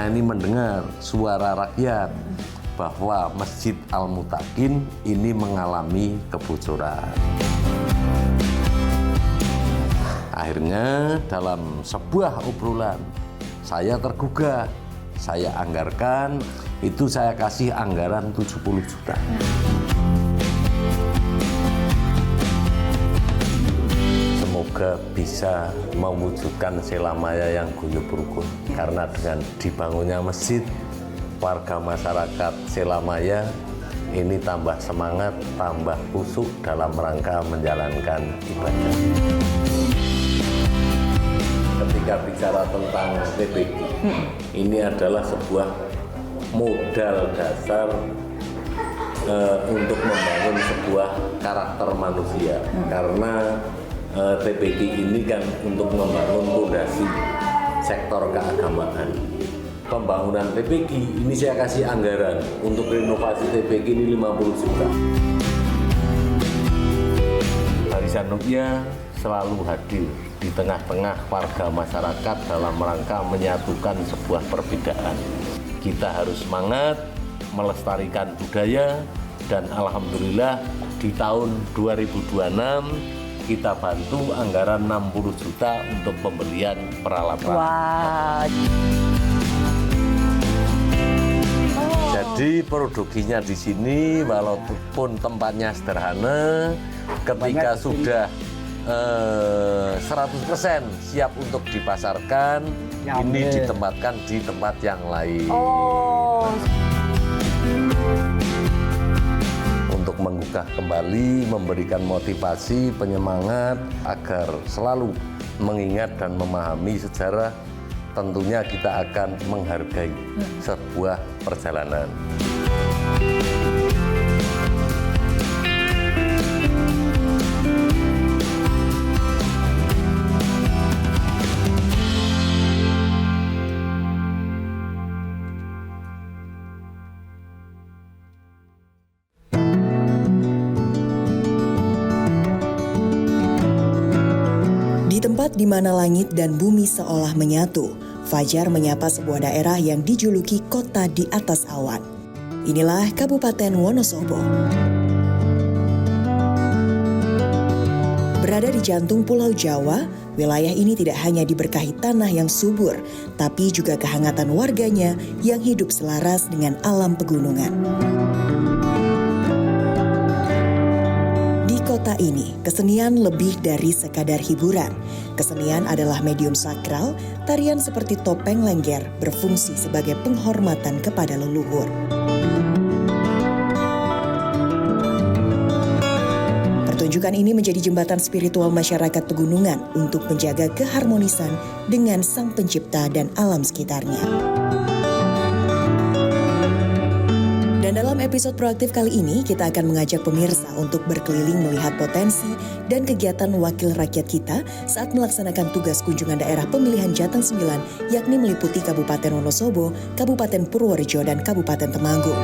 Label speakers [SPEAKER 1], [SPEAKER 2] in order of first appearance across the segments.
[SPEAKER 1] kita ini mendengar suara rakyat bahwa Masjid Al-Mutakin ini mengalami kebocoran. Akhirnya dalam sebuah obrolan saya tergugah, saya anggarkan, itu saya kasih anggaran 70 juta. Semoga bisa mewujudkan Selamaya yang guyub rukun. Karena dengan dibangunnya masjid, warga masyarakat Selamaya ini tambah semangat, tambah khusyuk dalam rangka menjalankan ibadah. Ketika bicara tentang TPG, ini adalah sebuah modal dasar untuk membangun sebuah karakter manusia. Karena TPG ini kan untuk membangun fondasi sektor keagamaan. Pembangunan TPG ini saya kasih anggaran untuk renovasi TPG ini 50 juta. Barisan Ruqyah selalu hadir di tengah-tengah warga masyarakat dalam rangka menyatukan sebuah perbedaan. Kita harus semangat melestarikan budaya dan alhamdulillah di tahun 2026 kita bantu anggaran 60 juta untuk pembelian peralatan.
[SPEAKER 2] Wah.
[SPEAKER 1] Jadi produksinya di sini walaupun tempatnya sederhana, ketika sudah 100% siap untuk dipasarkan, ini ditempatkan di tempat yang lain. Untuk menggugah kembali, memberikan motivasi, penyemangat agar selalu mengingat dan memahami sejarah, tentunya kita akan menghargai sebuah perjalanan.
[SPEAKER 3] Di tempat di mana langit dan bumi seolah menyatu, Fajar menyapa sebuah daerah yang dijuluki kota di atas awan. Inilah Kabupaten Wonosobo. Berada di jantung Pulau Jawa, wilayah ini tidak hanya diberkahi tanah yang subur, tapi juga kehangatan warganya yang hidup selaras dengan alam pegunungan. Di kota ini, kesenian lebih dari sekadar hiburan. Kesenian adalah medium sakral, tarian seperti topeng lengger berfungsi sebagai penghormatan kepada leluhur. Pertunjukan ini menjadi jembatan spiritual masyarakat pegunungan untuk menjaga keharmonisan dengan Sang Pencipta dan alam sekitarnya. Dan dalam episode proaktif kali ini, kita akan mengajak pemirsa untuk berkeliling melihat potensi dan kegiatan wakil rakyat kita saat melaksanakan tugas kunjungan daerah pemilihan Jateng 9, yakni meliputi Kabupaten Wonosobo, Kabupaten Purworejo, dan Kabupaten Temanggung.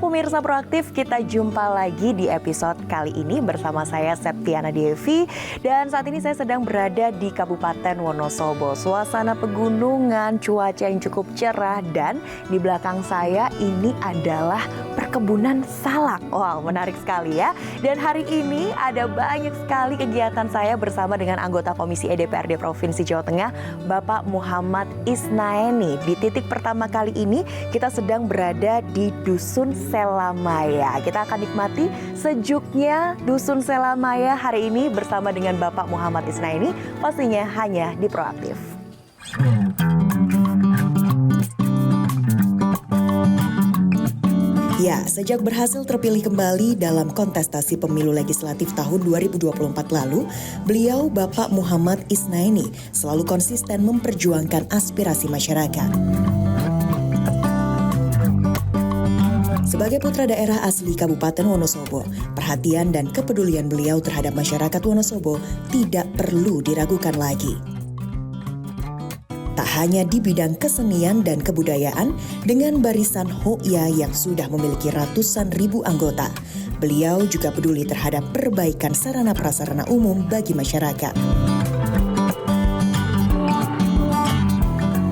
[SPEAKER 2] Pemirsa Proaktif, kita jumpa lagi di episode kali ini bersama saya Septiana Devi, dan saat ini saya sedang berada di Kabupaten Wonosobo. Suasana pegunungan, cuaca yang cukup cerah, dan di belakang saya ini adalah perkebunan salak. Wow, menarik sekali ya. Dan hari ini ada banyak sekali kegiatan saya bersama dengan anggota Komisi DPRD Provinsi Jawa Tengah, Bapak Muhammad Isnaeni. Di titik pertama kali ini kita sedang berada di Dusun Selamaya. Kita akan nikmati sejuknya Dusun Selamaya hari ini bersama dengan Bapak Muhammad Isnaeni, pastinya hanya di Proaktif.
[SPEAKER 3] Ya, sejak berhasil terpilih kembali dalam kontestasi pemilu legislatif tahun 2024 lalu, beliau Bapak Muhammad Isnaeni selalu konsisten memperjuangkan aspirasi masyarakat. Sebagai putra daerah asli Kabupaten Wonosobo, perhatian dan kepedulian beliau terhadap masyarakat Wonosobo tidak perlu diragukan lagi. Tak hanya di bidang kesenian dan kebudayaan, dengan barisan Ruqyah yang sudah memiliki ratusan ribu anggota, beliau juga peduli terhadap perbaikan sarana prasarana umum bagi masyarakat.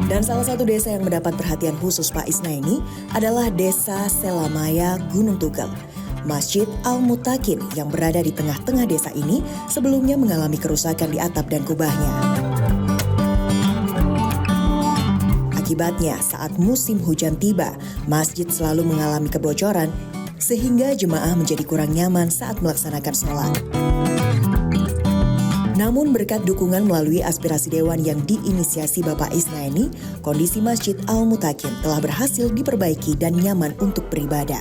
[SPEAKER 3] Dan salah satu desa yang mendapat perhatian khusus Pak Isnaini adalah Desa Selamaya Gunung Tugel. Masjid Al-Mutakin yang berada di tengah-tengah desa ini sebelumnya mengalami kerusakan di atap dan kubahnya. Akibatnya saat musim hujan tiba, masjid selalu mengalami kebocoran sehingga jemaah menjadi kurang nyaman saat melaksanakan sholat. Namun berkat dukungan melalui aspirasi dewan yang diinisiasi Bapak Isnaini, kondisi Masjid Al-Mutakin telah berhasil diperbaiki dan nyaman untuk beribadah.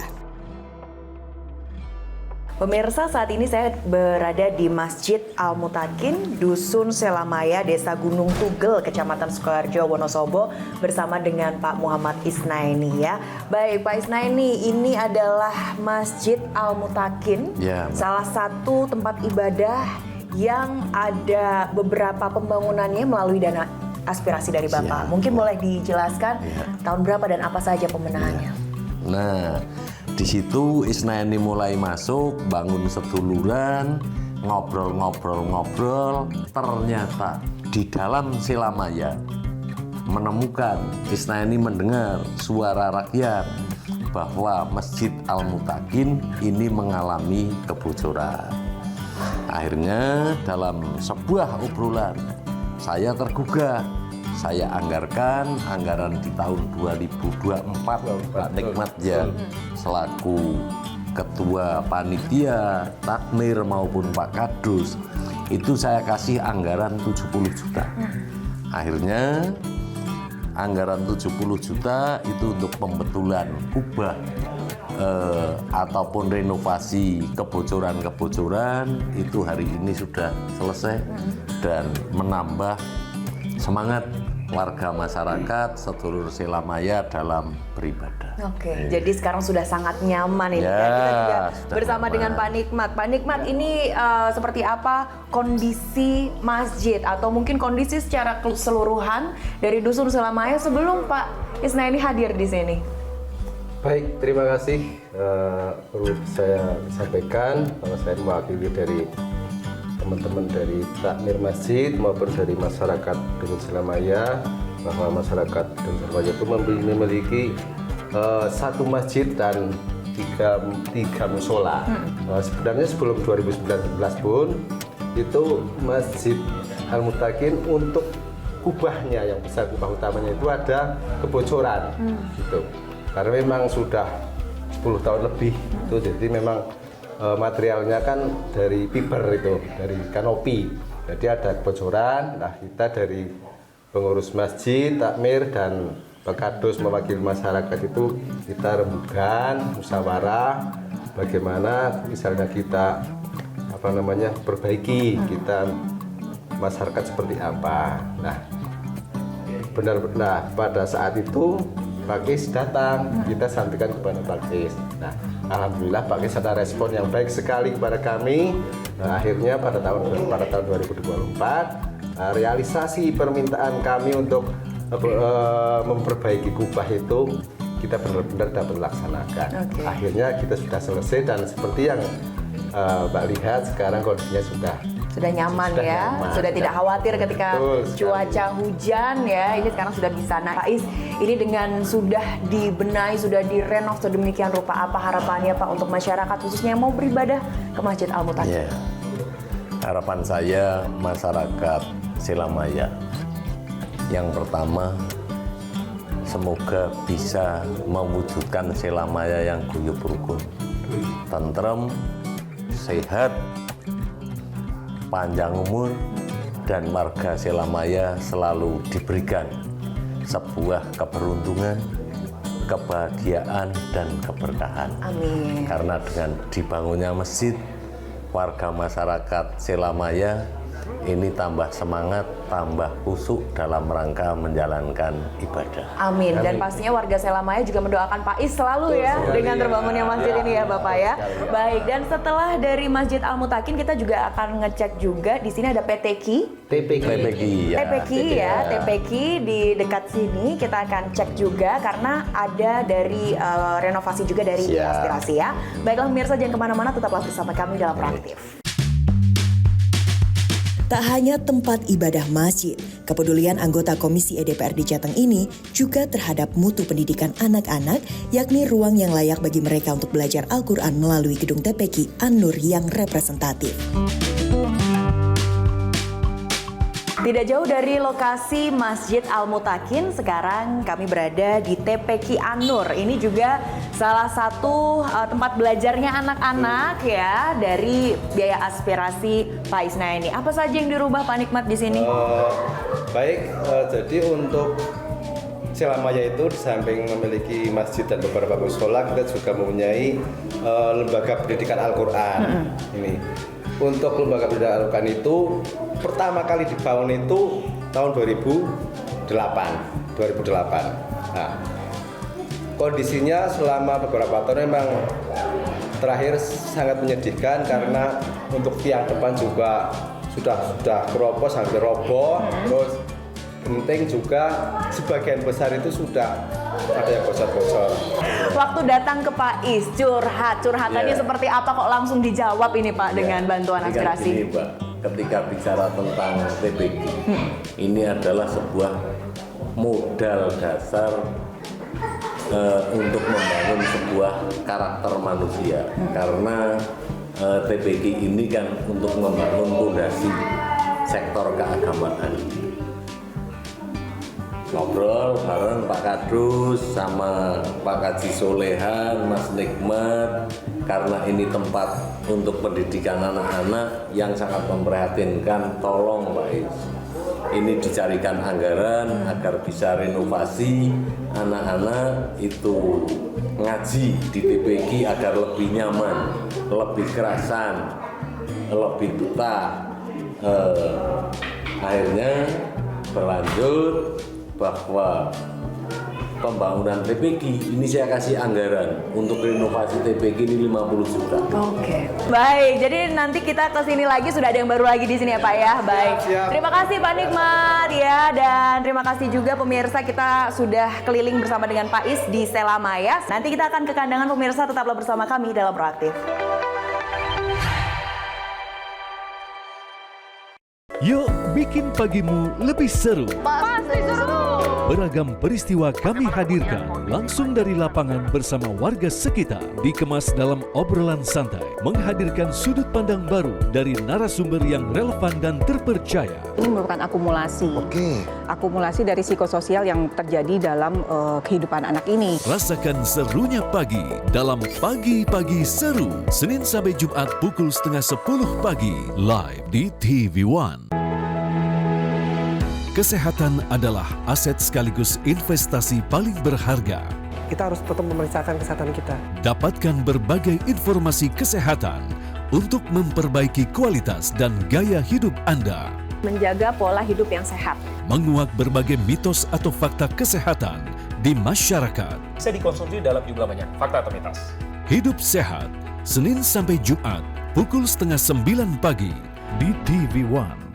[SPEAKER 2] Pemirsa, saat ini saya berada di Masjid Al-Mutakin, Dusun Selamaya, Desa Gunung Tugel, Kecamatan Sukoharjo, Wonosobo, bersama dengan Pak Muhammad Isnaini ya. Baik, Pak Isnaini, ini adalah Masjid Al-Mutakin,
[SPEAKER 1] Ya,
[SPEAKER 2] salah satu tempat ibadah yang ada beberapa pembangunannya melalui dana aspirasi dari Bapak.
[SPEAKER 1] Siap.
[SPEAKER 2] Mungkin boleh dijelaskan tahun berapa dan apa saja pemenahannya?
[SPEAKER 1] Nah, di situ Isnaini mulai masuk, bangun seduluran, ngobrol. Ternyata di dalam Selamaya menemukan, Isnaini mendengar suara rakyat bahwa Masjid Al-Mutakin ini mengalami kebocoran. Akhirnya dalam sebuah obrolan saya tergugah. Saya anggarkan anggaran di tahun 2024 Pak Nikmat ya selaku ketua panitia takmir maupun Pak Kadus itu saya kasih anggaran 70 juta. Akhirnya anggaran 70 juta itu untuk pembetulan kubah ataupun renovasi kebocoran-kebocoran itu hari ini sudah selesai dan menambah semangat warga masyarakat sedulur Selamaya dalam beribadah.
[SPEAKER 2] Oke, jadi sekarang sudah sangat nyaman ini
[SPEAKER 1] Ya,
[SPEAKER 2] ya. Kita juga
[SPEAKER 1] sudah
[SPEAKER 2] bersama
[SPEAKER 1] nyaman.
[SPEAKER 2] dengan Pak Nikmat. Pak Nikmat, ini seperti apa kondisi masjid atau mungkin kondisi secara keseluruhan dari Dusun Selamaya sebelum Pak Isnaini hadir di sini?
[SPEAKER 4] Baik, terima kasih. Perlu saya sampaikan bahwa saya mewakili dari teman-teman dari takmir masjid maupun dari masyarakat Dusun Selamaya bahwa masyarakat Dusun Selamaya itu memiliki satu masjid dan tiga musola. Sebenarnya sebelum 2019 pun itu Masjid Al-Mutakin untuk kubahnya yang besar, kubah utamanya itu ada kebocoran gitu. Karena memang sudah 10 tahun lebih itu, jadi memang materialnya kan dari fiber itu, dari kanopi. Jadi ada kebocoran. Nah, kita dari pengurus masjid, takmir dan Kadus mewakili masyarakat itu kita rembukan musyawarah bagaimana misalnya kita perbaiki kita masyarakat seperti apa. Nah, benar-benar pada saat itu Pak Kis datang, kita sampaikan kepada Pak Kis. Nah, alhamdulillah Pak Kis ada respon yang baik sekali kepada kami. Nah, akhirnya pada tahun 2024 realisasi permintaan kami untuk memperbaiki kubah itu kita benar-benar dapat laksanakan.
[SPEAKER 2] Okay.
[SPEAKER 4] Akhirnya kita sudah selesai dan seperti yang Mbak lihat sekarang kondisinya sudah
[SPEAKER 2] nyaman ya,
[SPEAKER 4] nyaman.
[SPEAKER 2] sudah tidak khawatir ketika
[SPEAKER 4] Betul sekali.
[SPEAKER 2] cuaca hujan ya. Ini sekarang sudah bisa. Nah, Pak Is, ini dengan sudah dibenahi, sudah direnov sedemikian rupa, apa harapannya Pak untuk masyarakat khususnya yang mau beribadah ke Masjid Al-Mutakin?
[SPEAKER 1] Ya. Harapan saya masyarakat Selamaya yang pertama semoga bisa mewujudkan Selamaya yang guyub rukun, tentrem, sehat, panjang umur, dan warga Selamaya selalu diberikan sebuah keberuntungan, kebahagiaan, dan keberkahan.
[SPEAKER 2] Amin.
[SPEAKER 1] Karena dengan dibangunnya masjid, warga masyarakat Selamaya ini tambah semangat, tambah khusyuk dalam rangka menjalankan ibadah.
[SPEAKER 2] Amin. Dan pastinya warga Selamaya juga mendoakan Pak Is selalu ya dengan terbangunnya masjid ini ya Bapak ya. Baik, dan setelah dari Masjid Al-Mutakin kita juga akan ngecek juga di sini ada PTQ.
[SPEAKER 1] TPQ ya.
[SPEAKER 2] TPQ di dekat sini kita akan cek juga karena ada dari renovasi juga dari
[SPEAKER 1] Siap.
[SPEAKER 2] aspirasi ya. Baiklah pemirsa, jangan kemana-mana, tetaplah bersama kami dalam Proaktif.
[SPEAKER 3] Tak hanya tempat ibadah masjid, Kepedulian anggota Komisi DPRD Jateng ini juga terhadap mutu pendidikan anak-anak, yakni ruang yang layak bagi mereka untuk belajar Al-Quran melalui gedung TPQ An-Nur yang representatif.
[SPEAKER 2] Tidak jauh dari lokasi Masjid Al-Mutakin, sekarang kami berada di TPQ An-Nur. Ini juga salah satu tempat belajarnya anak-anak ya dari biaya aspirasi Pak Isnaini. Apa saja yang dirubah Pak Nikmat di sini?
[SPEAKER 4] Jadi untuk Selamaya itu di samping memiliki masjid dan beberapa musola, kita juga mempunyai lembaga pendidikan Al-Quran. Ini untuk lembaga pendidikan Al-Quran itu pertama kali dibangun itu tahun 2008. Nah, kondisinya selama beberapa tahun memang terakhir sangat menyedihkan karena untuk tiang depan juga sudah keropos, hampir roboh, terus genting juga sebagian besar itu sudah ada yang bocor-bocor.
[SPEAKER 2] Waktu datang ke Pak Is, curhatannya seperti apa kok langsung dijawab ini Pak dengan bantuan aspirasi?
[SPEAKER 1] Gini, Mbak, ketika bicara tentang TPQ, ini adalah sebuah modal dasar untuk membangun sebuah karakter manusia. Karena TPQ ini kan untuk membangun fondasi sektor keagamaan. Ngobrol bareng Pak Kadus sama Pak Kaji Solehan, Mas Nikmat, karena ini tempat untuk pendidikan anak-anak yang sangat memprihatinkan. Tolong Pak Is, ini dicarikan anggaran agar bisa renovasi anak-anak itu ngaji di TPQ agar lebih nyaman, lebih kerasan, lebih betah. Akhirnya berlanjut bahwa pembangunan TPQ ini saya kasih anggaran untuk renovasi TPQ ini 50 juta.
[SPEAKER 2] Oke. Baik, jadi nanti kita ke sini lagi, sudah ada yang baru lagi di sini ya Pak ya. Baik.
[SPEAKER 4] Siap.
[SPEAKER 2] Terima kasih Pak Nikmat ya, dan terima kasih juga pemirsa, kita sudah keliling bersama dengan Pak Is di Selamaya. Nanti kita akan ke kandangan pemirsa, tetaplah bersama kami dalam Proaktif.
[SPEAKER 5] Yuk bikin pagimu lebih seru.
[SPEAKER 2] Pasti seru.
[SPEAKER 5] Beragam peristiwa kami hadirkan langsung dari lapangan bersama warga sekitar, dikemas dalam obrolan santai, menghadirkan sudut pandang baru dari narasumber yang relevan dan terpercaya.
[SPEAKER 6] Ini merupakan akumulasi. Akumulasi dari psikososial yang terjadi dalam kehidupan anak ini.
[SPEAKER 5] Rasakan serunya pagi dalam Pagi-Pagi Seru, Senin sampai Jumat pukul 9:30 pagi, live di TV One. Kesehatan adalah aset sekaligus investasi paling berharga.
[SPEAKER 7] Kita harus tetap memeriksakan kesehatan kita.
[SPEAKER 5] Dapatkan berbagai informasi kesehatan untuk memperbaiki kualitas dan gaya hidup Anda.
[SPEAKER 6] Menjaga pola hidup yang sehat.
[SPEAKER 5] Menguak berbagai mitos atau fakta kesehatan di masyarakat.
[SPEAKER 8] Bisa dikonsumsi dalam jumlah banyak. Fakta atau mitos?
[SPEAKER 5] Hidup sehat, Senin sampai Jumat, pukul 8:30 pagi di TV One.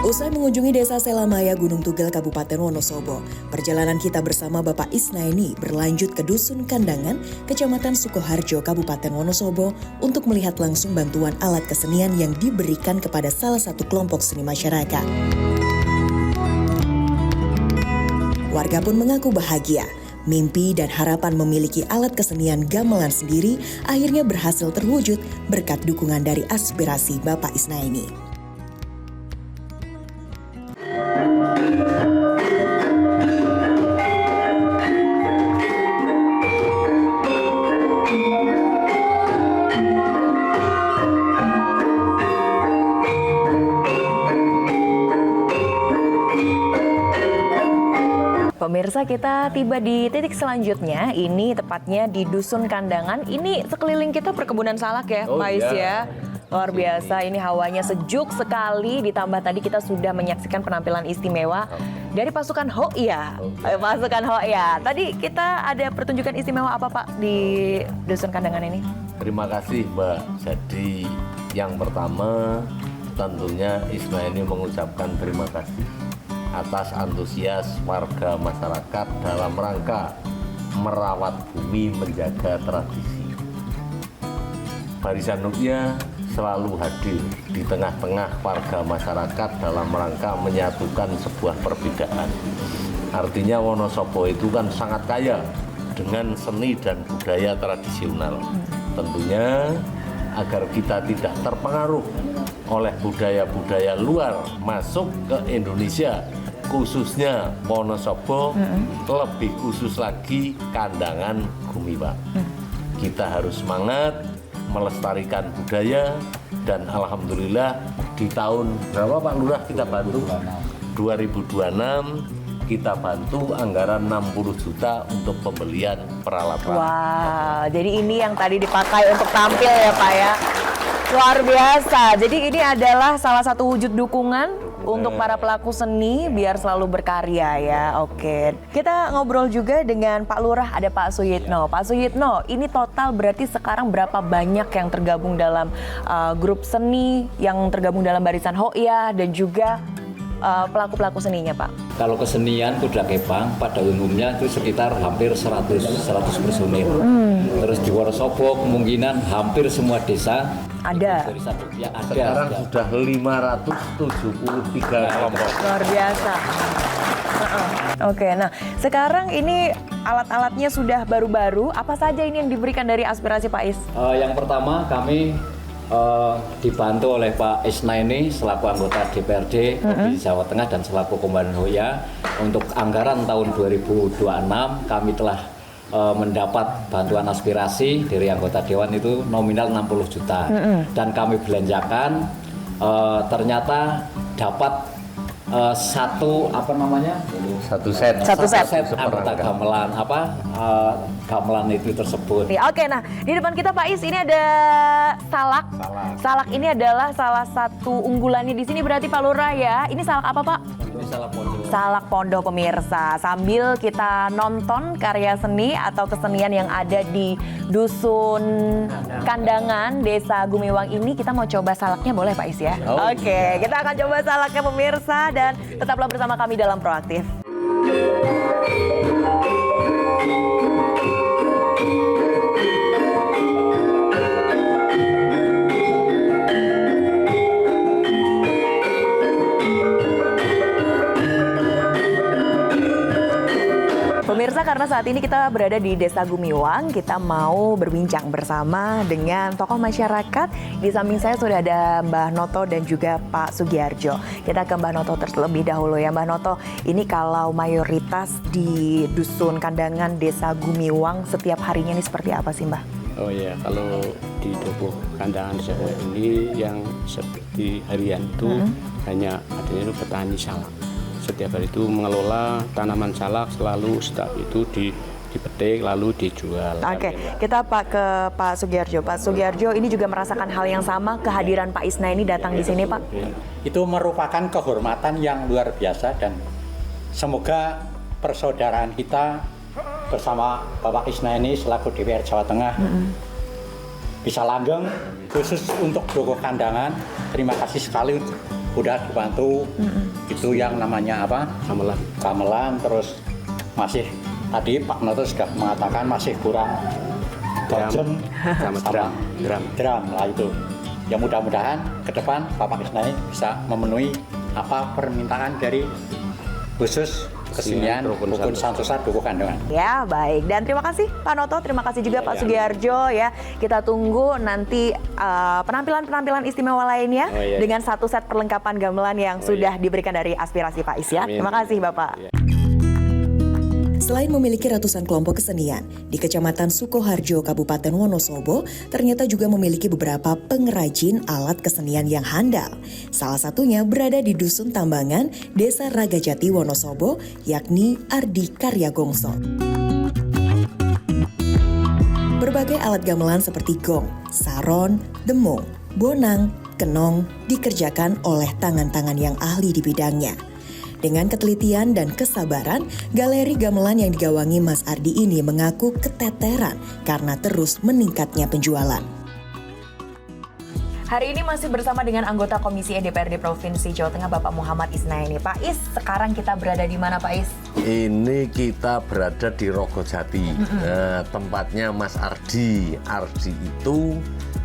[SPEAKER 3] Usai mengunjungi Desa Selamaya, Gunung Tugel, Kabupaten Wonosobo, perjalanan kita bersama Bapak Isnaini berlanjut ke Dusun Kandangan, Kecamatan Sukoharjo, Kabupaten Wonosobo, untuk melihat langsung bantuan alat kesenian yang diberikan kepada salah satu kelompok seni masyarakat. Warga pun mengaku bahagia. Mimpi dan harapan memiliki alat kesenian gamelan sendiri akhirnya berhasil terwujud berkat dukungan dari aspirasi Bapak Isnaini.
[SPEAKER 2] Pemirsa, kita tiba di titik selanjutnya, ini tepatnya di Dusun Kandangan. Ini sekeliling kita perkebunan salak ya, Pak Is ya. Luar biasa, ini hawanya sejuk sekali, ditambah tadi kita sudah menyaksikan penampilan istimewa dari pasukan Hoya. Pasukan Hoya. Tadi kita ada pertunjukan istimewa apa Pak di Dusun Kandangan ini?
[SPEAKER 1] Terima kasih Mbak. Jadi yang pertama tentunya Isnaini mengucapkan terima kasih atas antusias warga masyarakat dalam rangka merawat bumi, menjaga tradisi. Barisan Ruqyah selalu hadir di tengah-tengah warga masyarakat dalam rangka menyatukan sebuah perbedaan. Artinya Wonosobo itu kan sangat kaya dengan seni dan budaya tradisional. Tentunya agar kita tidak terpengaruh oleh budaya-budaya luar masuk ke Indonesia, khususnya Wonosobo, lebih khusus lagi Kandangan Gumiwang. Kita harus semangat melestarikan budaya, dan alhamdulillah di tahun berapa Pak Lurah kita bantu? 2026 kita bantu anggaran 60 juta untuk pembelian peralatan.
[SPEAKER 2] Wow, jadi ini yang tadi dipakai untuk tampil ya Pak ya. Luar biasa. Jadi ini adalah salah satu wujud dukungan untuk para pelaku seni biar selalu berkarya ya. Oke. Kita ngobrol juga dengan Pak Lurah, ada Pak Suyitno. Pak Suyitno, ini total berarti sekarang berapa banyak yang tergabung dalam grup seni, yang tergabung dalam Barisan Ruqyah dan juga pelaku-pelaku seninya Pak?
[SPEAKER 9] Kalau kesenian Kuda Kepang pada umumnya itu sekitar hampir 100 personil. Terus di Wonosobo kemungkinan hampir semua desa
[SPEAKER 2] ada.
[SPEAKER 9] Dari satu ya ada.
[SPEAKER 1] Sekarang sudah 573 kelompok.
[SPEAKER 2] Luar biasa. Oke, nah sekarang ini alat-alatnya sudah baru-baru. Apa saja ini yang diberikan dari aspirasi Pak Is?
[SPEAKER 9] Yang pertama kami dibantu oleh Pak Isna ini selaku anggota DPRD Provinsi Jawa Tengah dan selaku Komandan Ruqyah untuk anggaran tahun 2026 kami telah mendapat bantuan aspirasi dari anggota Dewan itu nominal 60 juta dan kami belanjakan ternyata dapat satu set anggota gamelan gamelan itu tersebut.
[SPEAKER 2] Oke, nah di depan kita Pak Is ini ada salak. Salak ini adalah salah satu unggulannya di sini berarti Pak Lurah ya. Ini salak apa Pak?
[SPEAKER 9] Ini salak pondo.
[SPEAKER 2] Salak pondo pemirsa. Sambil kita nonton karya seni atau kesenian yang ada di Dusun Kandangan Desa Gumiwang ini, kita mau coba salaknya boleh Pak Is ya? Oke, kita akan coba salaknya pemirsa dan tetaplah bersama kami dalam Proaktif. Pemirsa, karena saat ini kita berada di Desa Gumiwang, kita mau berbincang bersama dengan tokoh masyarakat. Di samping saya sudah ada Mbah Noto dan juga Pak Sugiarjo. Kita ke Mbah Noto terlebih dahulu ya. Mbah Noto, ini kalau mayoritas di Dusun Kandangan Desa Gumiwang setiap harinya ini seperti apa sih Mbah?
[SPEAKER 10] Oh iya, kalau di Dukuh Kandangan Desa ini yang seperti harian itu hanya adanya itu petani salak. Setiap hari itu mengelola tanaman salak, selalu setiap itu dipetik lalu dijual.
[SPEAKER 2] Oke, kita ke Pak Sugiarjo. Pak Sugiarjo ini juga merasakan hal yang sama, kehadiran Pak Isna ini datang di sini Pak?
[SPEAKER 11] Itu merupakan kehormatan yang luar biasa dan semoga persaudaraan kita bersama Bapak Isna ini selaku DPR Jawa Tengah bisa langgeng, khusus untuk Dukuh Kandangan. Terima kasih sekali udah dibantu. Itu yang namanya apa? Gamelan. Terus masih tadi Pak Noto sudah mengatakan masih kurang drum lah itu. Ya mudah-mudahan ke depan Bapak Isna bisa memenuhi apa permintaan dari khusus kesenian Rukun Santosa Dukuh Kandangan.
[SPEAKER 2] Ya baik, dan terima kasih Pak Noto, terima kasih juga Pak Sugiarjo ya. Kita tunggu nanti penampilan-penampilan istimewa lainnya dengan satu set perlengkapan gamelan yang sudah diberikan dari aspirasi Pak Is ya. Terima kasih Bapak.
[SPEAKER 3] Selain memiliki ratusan kelompok kesenian, di Kecamatan Sukoharjo, Kabupaten Wonosobo, ternyata juga memiliki beberapa pengrajin alat kesenian yang handal. Salah satunya berada di Dusun Tambangan, Desa Ragajati, Wonosobo, yakni Ardi Karya Gongso. Berbagai alat gamelan seperti gong, saron, demung, bonang, kenong dikerjakan oleh tangan-tangan yang ahli di bidangnya. Dengan ketelitian dan kesabaran, galeri gamelan yang digawangi Mas Ardi ini mengaku keteteran karena terus meningkatnya penjualan.
[SPEAKER 2] Hari ini masih bersama dengan anggota Komisi DPRD Provinsi Jawa Tengah Bapak Muhammad Isna ini. Pak Is, sekarang kita berada di mana Pak Is?
[SPEAKER 1] Ini kita berada di Ragajati. Nah, tempatnya Mas Ardi. Ardi itu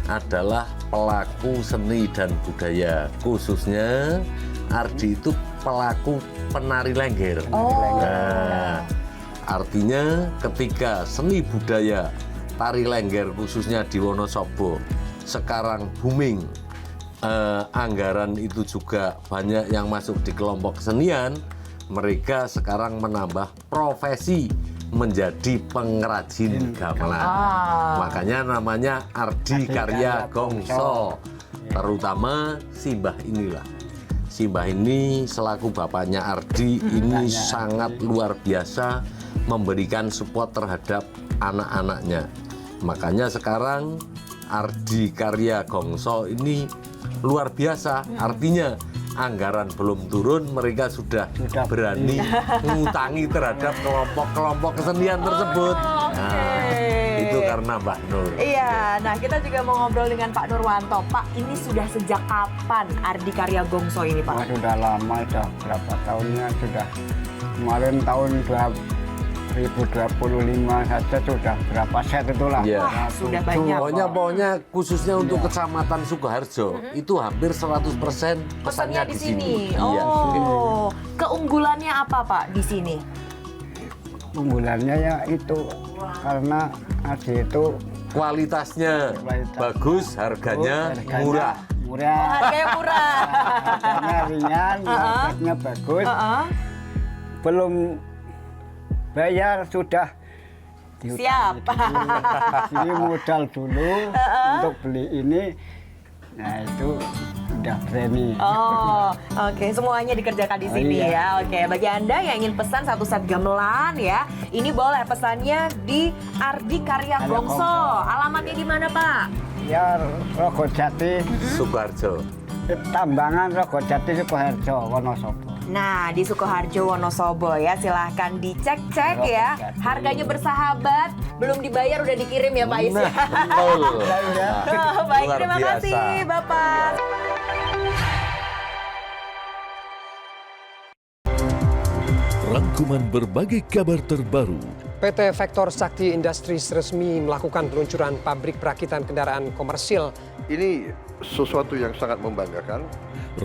[SPEAKER 1] adalah pelaku seni dan budaya. Khususnya Ardi itu pelaku penari lengger. Nah, artinya ketika seni budaya tari lengger khususnya di Wonosobo sekarang booming, anggaran itu juga banyak yang masuk di kelompok kesenian, mereka sekarang menambah profesi menjadi pengrajin gamelan. Makanya namanya Ardi Karya Gongso. Terutama Simbah inilah. Simbah ini selaku bapaknya Ardi ini sangat luar biasa memberikan support terhadap anak-anaknya. Makanya sekarang Ardi Karya Gongso ini luar biasa. Artinya anggaran belum turun, mereka sudah berani mengutangi terhadap kelompok-kelompok kesenian tersebut. Nah, itu karena Mbak Nur.
[SPEAKER 2] Iya, nah kita juga mau ngobrol dengan Pak Nurwanto. Pak, ini sudah sejak kapan Ardi Karya Gongso ini, Pak?
[SPEAKER 12] Sudah lama, sudah berapa tahunnya, sudah kemarin tahun 2025 saja sudah berapa set itulah.
[SPEAKER 1] Ya.
[SPEAKER 2] Wah, sudah banyak.
[SPEAKER 1] Pokoknya khususnya untuk Kecamatan Sukoharjo itu hampir 100% pesannya di sini.
[SPEAKER 2] Oh,
[SPEAKER 1] Iya.
[SPEAKER 2] keunggulannya apa Pak di sini?
[SPEAKER 12] Unggulannya ya itu karena Ardi itu
[SPEAKER 1] kualitasnya bagus, harganya murah.
[SPEAKER 12] Murah.
[SPEAKER 2] Oh, harganya murah.
[SPEAKER 12] Harganya ringan, marketnya bagus. Belum bayar sudah
[SPEAKER 2] siap.
[SPEAKER 12] Ini modal dulu untuk beli ini. Nah itu udah berani.
[SPEAKER 2] Oh, oke. Semuanya dikerjakan di sini ya. Oke, bagi Anda yang ingin pesan satu set gamelan ya, ini boleh pesannya di Ardi Karya Gongso. Alamatnya di mana, Pak?
[SPEAKER 12] Ya, Rogojati,
[SPEAKER 1] Sukoharjo.
[SPEAKER 12] Tambangan Rogojati, Sukoharjo, Wonosobo.
[SPEAKER 2] Nah, di Sukoharjo, Wonosobo ya, silahkan dicek-cek ya. Harganya bersahabat, belum dibayar udah dikirim ya Pak Is.
[SPEAKER 1] Betul.
[SPEAKER 2] Baik,
[SPEAKER 1] Luar
[SPEAKER 2] terima
[SPEAKER 1] biasa.
[SPEAKER 2] kasih Bapak.
[SPEAKER 5] Rangkuman berbagai kabar terbaru.
[SPEAKER 7] PT Vektor Sakti Industries resmi melakukan peluncuran pabrik perakitan kendaraan komersil.
[SPEAKER 13] Ini sesuatu yang sangat membanggakan.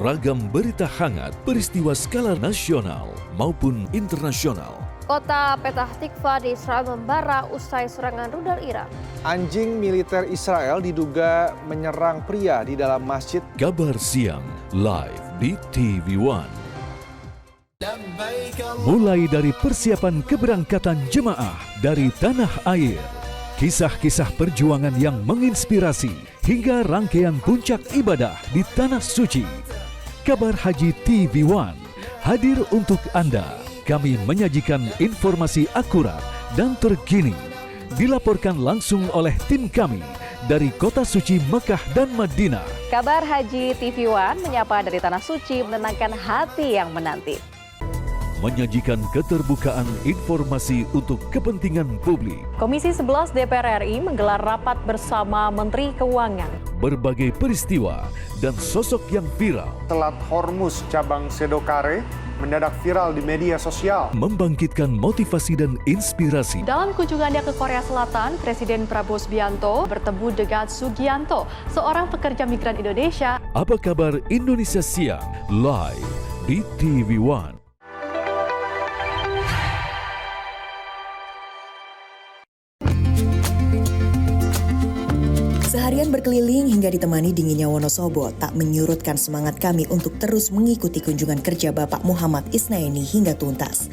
[SPEAKER 5] Ragam berita hangat, peristiwa skala nasional maupun internasional.
[SPEAKER 14] Kota Petah Tikva di Israel membara usai serangan rudal Iran.
[SPEAKER 15] Anjing militer Israel diduga menyerang pria di dalam masjid.
[SPEAKER 5] Kabar siang live di TV One. Mulai dari persiapan keberangkatan jemaah dari tanah air, kisah-kisah perjuangan yang menginspirasi, hingga rangkaian puncak ibadah di Tanah Suci. Kabar Haji TV One hadir untuk Anda. Kami menyajikan informasi akurat dan terkini. Dilaporkan langsung oleh tim kami dari Kota Suci Mekah dan Madinah.
[SPEAKER 16] Kabar Haji TV One menyapa dari Tanah Suci menenangkan hati yang menanti.
[SPEAKER 5] Menyajikan keterbukaan informasi untuk kepentingan publik.
[SPEAKER 16] Komisi 11 DPR RI menggelar rapat bersama Menteri Keuangan.
[SPEAKER 5] Berbagai peristiwa dan sosok yang viral.
[SPEAKER 15] Selat Hormuz cabang Sedokare mendadak viral di media sosial.
[SPEAKER 5] Membangkitkan motivasi dan inspirasi.
[SPEAKER 16] Dalam kunjungannya ke Korea Selatan, Presiden Prabowo Subianto bertemu dengan Sugianto, seorang pekerja migran Indonesia.
[SPEAKER 5] Apa kabar Indonesia Siang live di TV One.
[SPEAKER 3] Seharian berkeliling hingga ditemani dinginnya Wonosobo tak menyurutkan semangat kami untuk terus mengikuti kunjungan kerja Bapak Muhammad Isnaini hingga tuntas.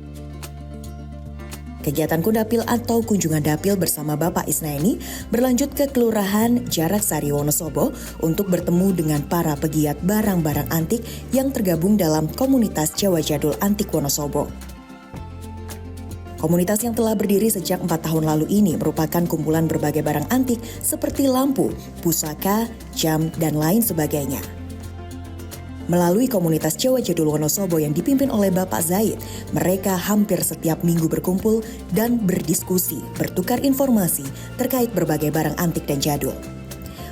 [SPEAKER 3] Kegiatan Kundapil atau kunjungan dapil bersama Bapak Isnaini berlanjut ke Kelurahan Jarak Sari Wonosobo untuk bertemu dengan para pegiat barang-barang antik yang tergabung dalam komunitas Jawa Jadul Antik Wonosobo. Komunitas yang telah berdiri sejak 4 tahun lalu ini merupakan kumpulan berbagai barang antik seperti lampu, pusaka, jam, dan lain sebagainya. Melalui komunitas Jawa Jadul Wonosobo yang dipimpin oleh Bapak Zaid, mereka hampir setiap minggu berkumpul dan berdiskusi, bertukar informasi terkait berbagai barang antik dan jadul.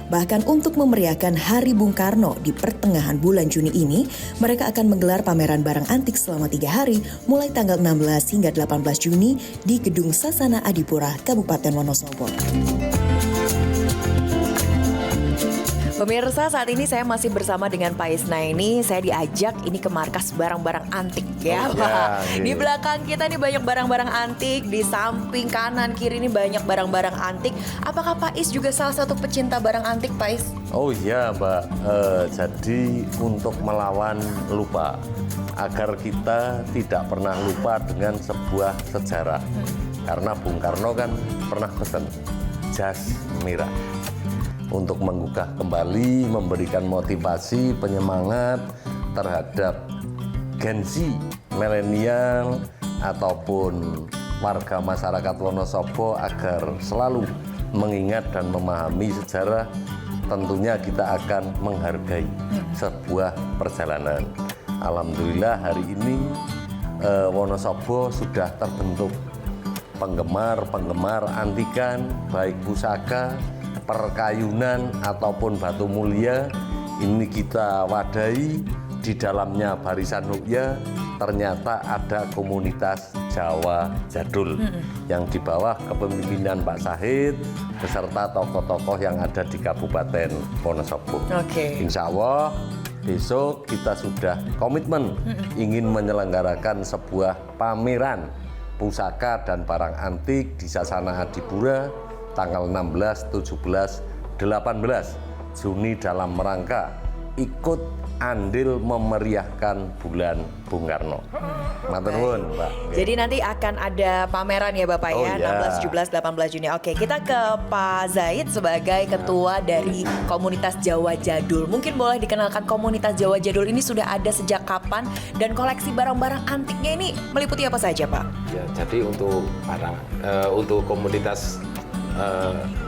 [SPEAKER 3] Bahkan untuk memeriahkan Hari Bung Karno di pertengahan bulan Juni ini, mereka akan menggelar pameran barang antik selama 3 hari mulai tanggal 16 hingga 18 Juni di Gedung Sasana Adipura, Kabupaten Wonosobo.
[SPEAKER 2] Pemirsa, saat ini saya masih bersama dengan Pak Isnaini. Saya diajak ini ke markas barang-barang antik ya, Pak. Di belakang kita nih banyak barang-barang antik, di samping kanan kiri ini banyak barang-barang antik. Apakah Pak Is juga salah satu pecinta barang antik, Pak Is?
[SPEAKER 1] Oh iya, Mbak. Jadi untuk melawan lupa, agar kita tidak pernah lupa dengan sebuah sejarah. Karena Bung Karno kan pernah pesan jas merah. Untuk menggugah kembali, memberikan motivasi, penyemangat terhadap Gen Z, milenial, ataupun warga masyarakat Wonosobo agar selalu mengingat dan memahami sejarah. Tentunya kita akan menghargai sebuah perjalanan. Alhamdulillah hari ini Wonosobo sudah terbentuk penggemar antikan, baik pusaka, perkayunan ataupun batu mulia. Ini kita wadahi, di dalamnya Barisan Ruqyah ternyata ada komunitas Jawa Jadul yang di bawah kepemimpinan Pak Sahid beserta tokoh-tokoh yang ada di Kabupaten Wonosobo. Insya Allah besok kita sudah komitmen ingin menyelenggarakan sebuah pameran pusaka dan barang antik di Sasana Adipura tanggal 16, 17, 18 Juni dalam rangka ikut andil memeriahkan bulan Bung Karno. Matur nuwun, Pak.
[SPEAKER 2] Jadi nanti akan ada pameran ya Bapak ya, 16, 17, 18 Juni. Oke, kita ke Pak Zaid sebagai ketua dari komunitas Jawa Jadul. Mungkin boleh dikenalkan komunitas Jawa Jadul ini sudah ada sejak kapan dan koleksi barang-barang antiknya ini meliputi apa saja, Pak?
[SPEAKER 17] Ya, jadi untuk komunitas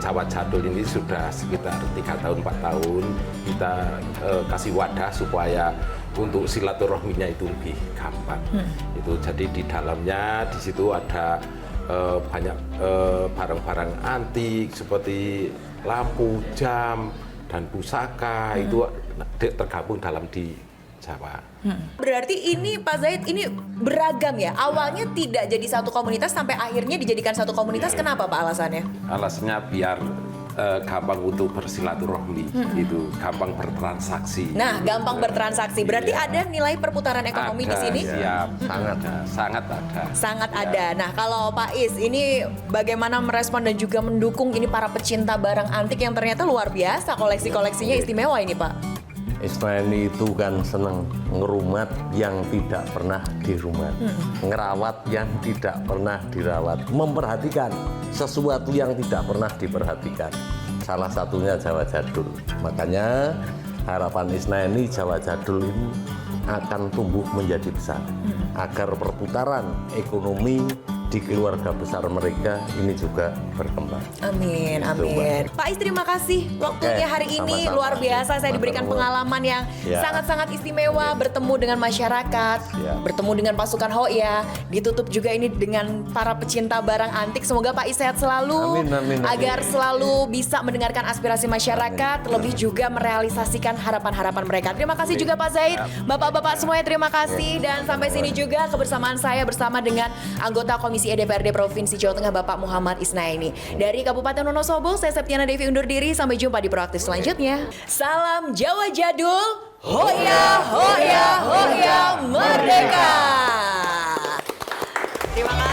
[SPEAKER 17] Jawa Jadul ini sudah sekitar 3 tahun 4 tahun kita kasih wadah supaya untuk silaturahminya itu lebih gampang. Itu jadi di dalamnya di situ ada banyak barang-barang antik seperti lampu, jam dan pusaka itu tergabung dalam di Jawa.
[SPEAKER 2] Berarti ini Pak Zaid ini beragam ya? Awalnya tidak jadi satu komunitas sampai akhirnya dijadikan satu komunitas. Kenapa Pak alasannya?
[SPEAKER 17] Alasannya biar gampang untuk bersilaturahmi, itu gampang bertransaksi.
[SPEAKER 2] Nah, gampang bertransaksi. Berarti ada nilai perputaran ekonomi di sini?
[SPEAKER 17] Siap, sangat ada.
[SPEAKER 2] Sangat ada. Nah, kalau Pak Is ini bagaimana merespon dan juga mendukung ini para pecinta barang antik yang ternyata luar biasa, koleksi-koleksinya istimewa ini, Pak?
[SPEAKER 1] Isnaini itu kan senang ngerumat yang tidak pernah dirumat, ngerawat yang tidak pernah dirawat, memperhatikan sesuatu yang tidak pernah diperhatikan. Salah satunya Jawa Jadul. Makanya harapan Isnaini Jawa Jadul ini akan tumbuh menjadi besar agar perputaran ekonomi di keluarga besar mereka ini juga berkembang.
[SPEAKER 2] Amin, amin. Pak Is, terima kasih waktunya hari ini. Luar biasa, saya diberikan pengalaman yang sangat-sangat istimewa, bertemu dengan masyarakat, bertemu dengan pasukan Hoya, ditutup juga ini dengan para pecinta barang antik. Semoga Pak Is sehat selalu, agar selalu bisa mendengarkan aspirasi masyarakat, lebih juga merealisasikan harapan-harapan mereka. Terima kasih juga Pak Zaid, Bapak-bapak semuanya terima kasih. Dan sampai sini juga kebersamaan saya bersama dengan anggota Komisi DPRD Provinsi Jawa Tengah Bapak Muhammad Isnaini. Dari Kabupaten Wonosobo, saya Septiana Devi undur diri. Sampai jumpa di Proaktif selanjutnya. Salam Jawa Jadul, Hoya, Hoya, Hoya, Merdeka. Terima kasih.